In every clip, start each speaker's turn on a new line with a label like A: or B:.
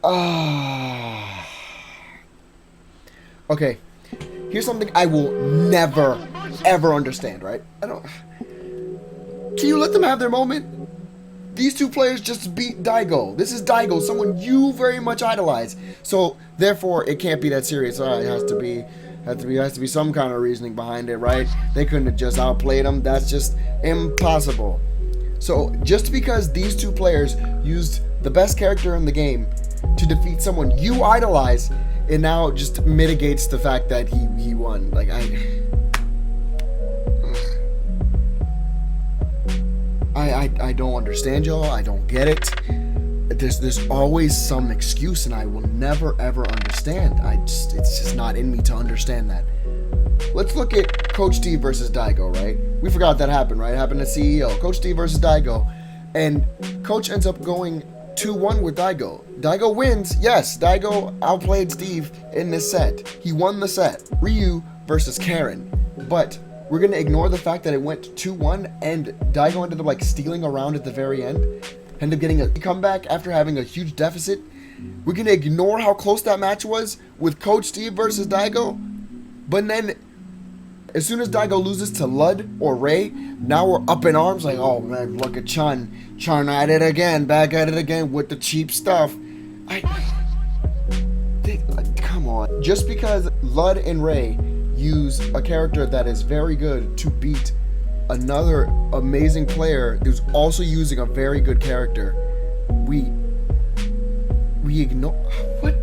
A: Ah. Okay. Here's something I will never, ever understand, right? I don't. Can you let them have their moment? These two players just beat Daigo. This is Daigo, someone you very much idolize. So therefore, it can't be that serious. It has to be some kind of reasoning behind it, right? They couldn't have just outplayed him. That's just impossible. So just because these two players used the best character in the game to defeat someone you idolize, it now just mitigates the fact that he won. Like I don't understand y'all. I don't get it. There's always some excuse, and I will never ever understand. It's just not in me to understand that. Let's look at Coach Steve versus Daigo, right? We forgot that happened, right? It happened at CEO. Coach Steve versus Daigo, and Coach ends up going 2-1 with Daigo. Daigo wins. Yes, Daigo outplayed Steve in this set. He won the set. Ryu versus Karen, but we're gonna ignore the fact that it went 2-1 and Daigo ended up like stealing around at the very end, ended up getting a comeback after having a huge deficit. We're gonna ignore how close that match was with Coach Steve versus Daigo, but then as soon as Daigo loses to Lud or Ray, now we're up in arms like, oh man, look at Chun. Chun at it again, back at it again with the cheap stuff. Come on. Just because Lud and Ray use a character that is very good to beat another amazing player who's also using a very good character, we ignore. What?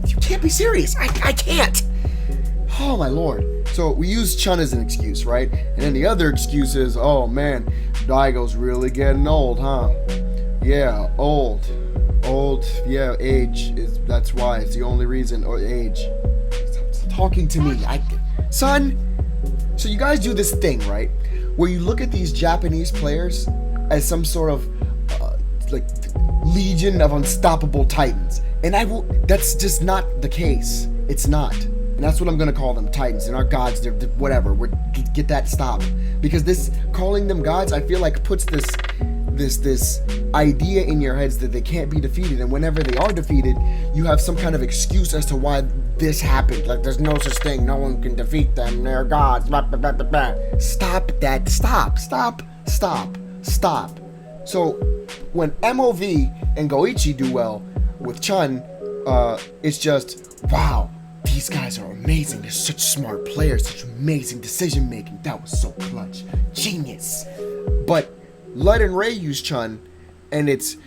A: You can't be serious. I can't. Oh my lord. So we use Chun as an excuse, right? And then the other excuse is, oh man, Daigo's really getting old, huh? Yeah, old. Yeah, age is, that's why. It's the only reason. Or age. Stop talking to me. Son. So you guys do this thing, right? Where you look at these Japanese players as some sort of like legion of unstoppable titans. And that's just not the case. It's not. And that's what I'm gonna call them, titans. They're not gods, they're whatever. Get that stop. Because this calling them gods, I feel like puts this idea in your heads that they can't be defeated, and whenever they are defeated, you have some kind of excuse as to why this happened. Like there's no such thing, no one can defeat them, they're gods. Blah, blah, blah, blah, blah. Stop that. Stop. So when MOV and Goichi do well with Chun, it's just wow. These guys are amazing. They're such smart players, such amazing decision making. That was so clutch. Genius. But Lud and Ray use Chun, and it's,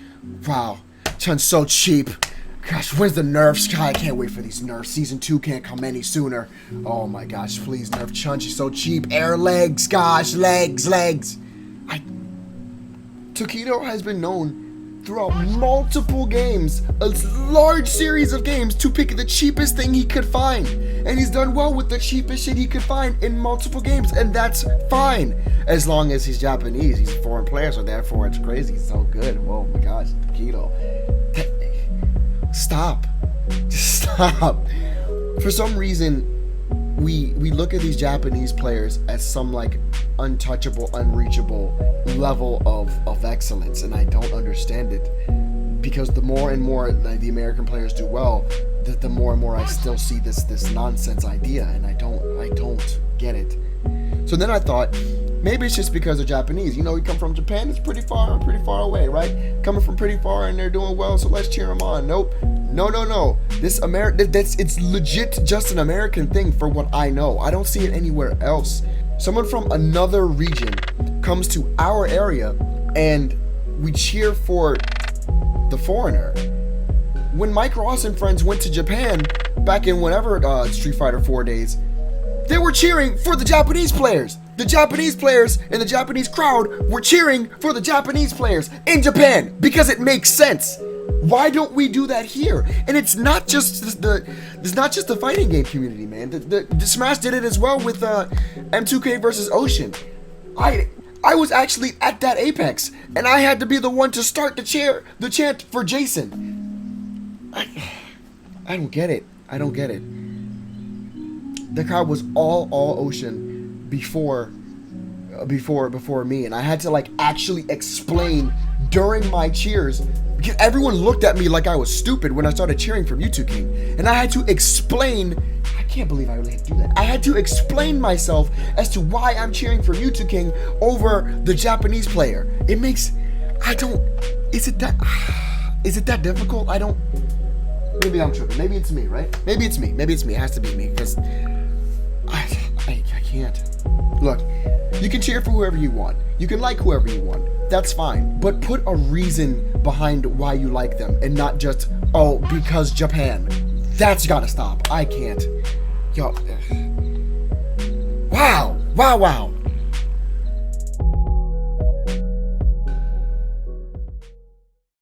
A: wow, Chun's so cheap. Gosh, when's the nerfs? God, I can't wait for these nerfs. Season 2 can't come any sooner. Oh my gosh, please nerf Chun. She's so cheap. Air legs, gosh, legs. Tokido has been known throughout multiple games, a large series of games, to pick the cheapest thing he could find. And he's done well with the cheapest shit he could find in multiple games, and that's fine. As long as he's Japanese, he's a foreign player, so therefore it's crazy. He's so good. Oh my gosh, Tokido. Stop. Just stop. For some reason, we look at these Japanese players as some like untouchable, unreachable level of excellence, and I don't understand it, because the more and more the American players do well, the more and more I still see this nonsense idea, and I don't get it. So then I thought, maybe it's just because they're Japanese. You know, we come from Japan, it's pretty far away, right? Coming from pretty far and they're doing well, so let's cheer them on. Nope. No. It's legit just an American thing for what I know. I don't see it anywhere else. Someone from another region comes to our area and we cheer for the foreigner. When Mike Ross and friends went to Japan back in whenever Street Fighter 4 days, they were cheering for the Japanese players. The Japanese players and the Japanese crowd were cheering for the Japanese players in Japan because it makes sense. Why don't we do that here? And it's not just the fighting game community, man. The Smash did it as well with M2K versus Ocean. I was actually at that Apex, and I had to be the one to start the chant for Jason. I don't get it. The crowd was all Ocean before me, and I had to like actually explain during my cheers Because everyone looked at me like I was stupid when I started cheering for Mewtwo King. And I had to explain, I can't believe I really had to do that. I had to explain myself as to why I'm cheering for Mewtwo King over the Japanese player. It makes, is it that difficult? Maybe I'm tripping. Maybe it's me, right? Maybe it's me. It has to be me because I can't. Look, you can cheer for whoever you want. You can like whoever you want. That's fine. But put a reason behind why you like them and not just, oh, because Japan. That's gotta stop. I can't. Yo. Wow.